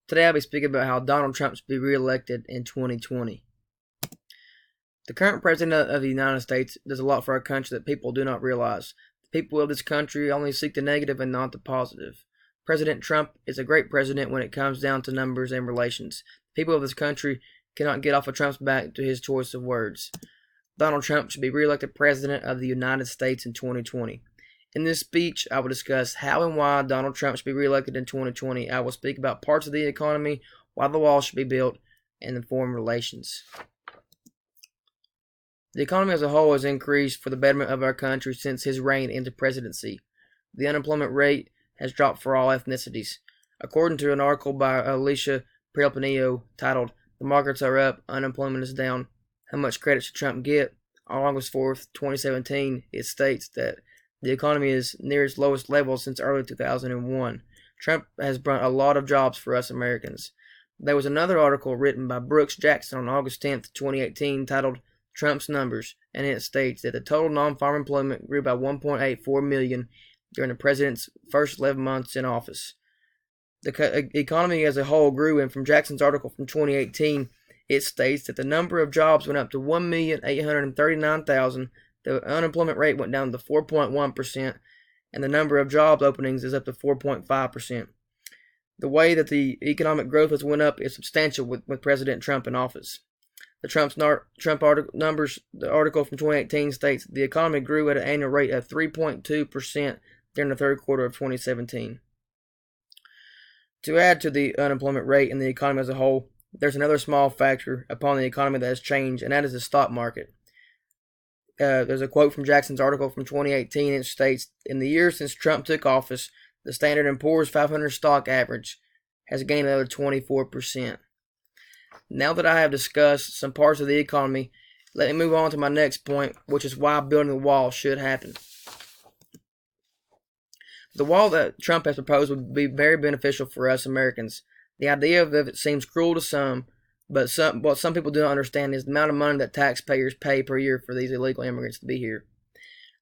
Today I'll be speaking about how Donald Trump should be reelected in 2020. The current president of the United States does a lot for our country that people do not realize. The people of this country only seek the negative and not the positive. President Trump is a great president when it comes down to numbers and relations. The people of this country cannot get off of Trump's back to his choice of words. Donald Trump should be reelected president of the United States in 2020. In this speech, I will discuss how and why Donald Trump should be reelected in 2020. I will speak about parts of the economy, why the wall should be built, and the foreign relations. The economy as a whole has increased for the betterment of our country since his reign into presidency. The unemployment rate has dropped for all ethnicities. According to an article by Alicia Peralpanillo titled, "The Markets Are Up, Unemployment is Down. How Much Credit Should Trump Get?" On August 4th, 2017, it states that the economy is near its lowest level since early 2001. Trump has brought a lot of jobs for us Americans. There was another article written by Brooks Jackson on August 10th, 2018 titled Trump's Numbers, and it states that the total non-farm employment grew by 1.84 million during the president's first 11 months in office. The economy as a whole grew, and from Jackson's article from 2018, it states that the number of jobs went up to 1,839,000. The unemployment rate went down to 4.1%, and the number of job openings is up to 4.5%. The way that the economic growth has went up is substantial with President Trump in office. The article from 2018 states that the economy grew at an annual rate of 3.2% during the third quarter of 2017. To add to the unemployment rate and the economy as a whole, there's another small factor upon the economy that has changed, and that is the stock market. There's a quote from Jackson's article from 2018. It states, "In the years since Trump took office, the Standard & Poor's 500 stock average has gained another 24%. Now that I have discussed some parts of the economy, let me move on to my next point, which is why building the wall should happen. The wall that Trump has proposed would be very beneficial for us Americans. The idea of it seems cruel to some, but what some people do not understand is the amount of money that taxpayers pay per year for these illegal immigrants to be here.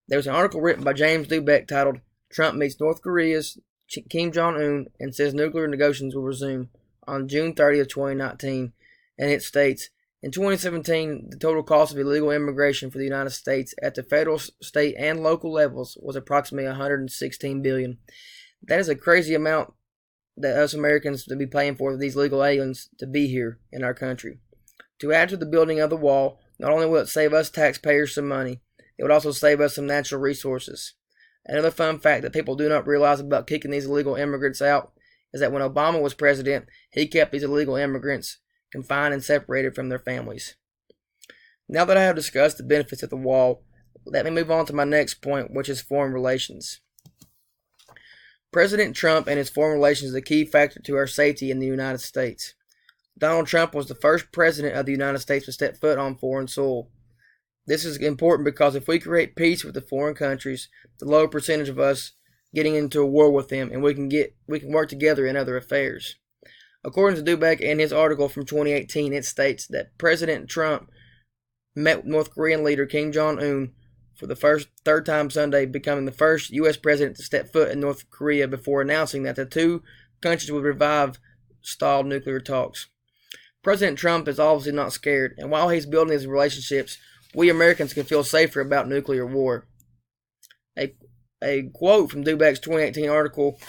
There was an article written by James Dubeck titled, "Trump Meets North Korea's Kim Jong-un and Says Nuclear Negotiations Will Resume" on June 30th, 2019, and it states, "In 2017, the total cost of illegal immigration for the United States at the federal, state, and local levels was approximately $116 billion. That is a crazy amount that us Americans to be paying for these legal aliens to be here in our country. To add to the building of the wall, not only will it save us taxpayers some money, it would also save us some natural resources. Another fun fact that people do not realize about kicking these illegal immigrants out is that when Obama was president, he kept these illegal immigrants confined and separated from their families." Now that I have discussed the benefits of the wall, let me move on to my next point, which is foreign relations. President Trump and his foreign relations is a key factor to our safety in the United States. Donald Trump was the first president of the United States to step foot on foreign soil. This is important because if we create peace with the foreign countries, the lower percentage of us getting into a war with them, and we can work together in other affairs. According to Dubeck in his article from 2018, it states that President Trump met with North Korean leader Kim Jong-un for the third time Sunday, becoming the first U.S. president to step foot in North Korea before announcing that the two countries would revive stalled nuclear talks. President Trump is obviously not scared, and while he's building his relationships, we Americans can feel safer about nuclear war. A quote from Dubeck's 2018 article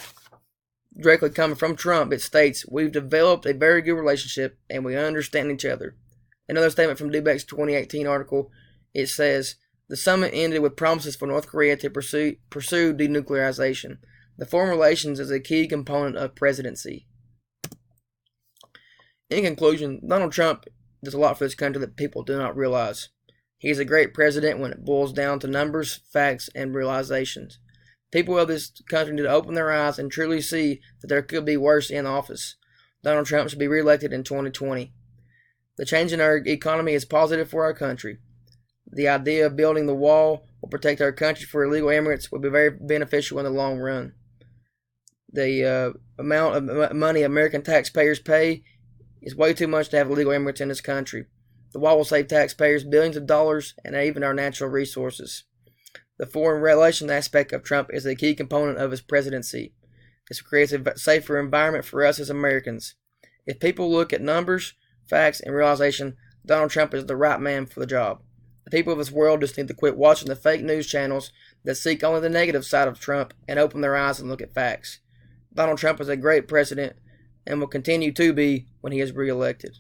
directly coming from Trump, it states, "We've developed a very good relationship and we understand each other." Another statement from Dubeck's 2018 article, it says, "The summit ended with promises for North Korea to pursue denuclearization. The foreign relations is a key component of presidency." In conclusion, Donald Trump does a lot for this country that people do not realize. He is a great president when it boils down to numbers, facts, and realizations. People of this country need to open their eyes and truly see that there could be worse in office. Donald Trump should be reelected in 2020. The change in our economy is positive for our country. The idea of building the wall will protect our country for illegal immigrants will be very beneficial in the long run. The amount of money American taxpayers pay is way too much to have illegal immigrants in this country. The wall will save taxpayers billions of dollars and even our natural resources. The foreign relations aspect of Trump is a key component of his presidency. This creates a safer environment for us as Americans. If people look at numbers, facts, and realization, Donald Trump is the right man for the job. The people of this world just need to quit watching the fake news channels that seek only the negative side of Trump and open their eyes and look at facts. Donald Trump is a great president and will continue to be when he is reelected.